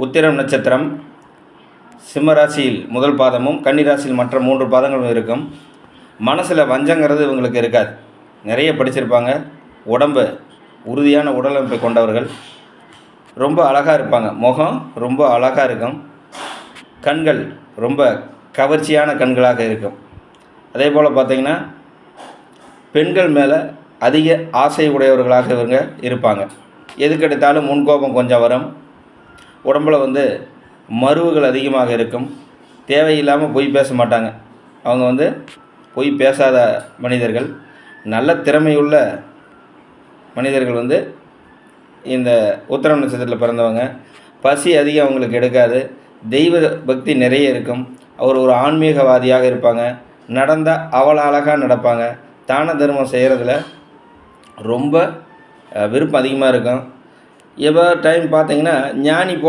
உத்திரம் நட்சத்திரம் சிம்மராசியில் முதல் பாதமும் கன்னிராசியில் மற்ற 3 பாதங்களும் இருக்கும். மனசில் வஞ்சங்கிறது இவங்களுக்கு இருக்காது. நிறைய படிச்சிருப்பாங்க. உடம்பு உறுதியான உடலமைப்பை கொண்டவர்கள். ரொம்ப அழகாக இருப்பாங்க. முகம் ரொம்ப அழகாக இருக்கும். கண்கள் ரொம்ப கவர்ச்சியான கண்களாக இருக்கும். அதே போல் பார்த்திங்கன்னா பெண்கள் மேலே அதிக ஆசை உடையவர்களாக இவங்க இருப்பாங்க. எதுக்கெடுத்தாலும் முன்கோபம் கொஞ்சம் வரும். உடம்பில் மருவுகள் அதிகமாக இருக்கும். தேவையில்லாமல் பொய் பேச மாட்டாங்க. அவங்க பொய் பேசாத மனிதர்கள். நல்ல திறமையுள்ள மனிதர்கள் இந்த உத்திரம் நட்சத்திரத்தில் பிறந்தவங்க. பசி அதிகம் அவங்களுக்கு எடுக்காது. தெய்வ பக்தி நிறைய இருக்கும். அவர் ஒரு ஆன்மீகவாதியாக இருப்பாங்க. நடந்தால் அவ்வளோ அழகாக நடப்பாங்க. தான தர்மம் செய்கிறதுல ரொம்ப விருப்பம் அதிகமாக இருக்கும். எவ்வளோ டைம் பார்த்திங்கன்னா ஞானி போல்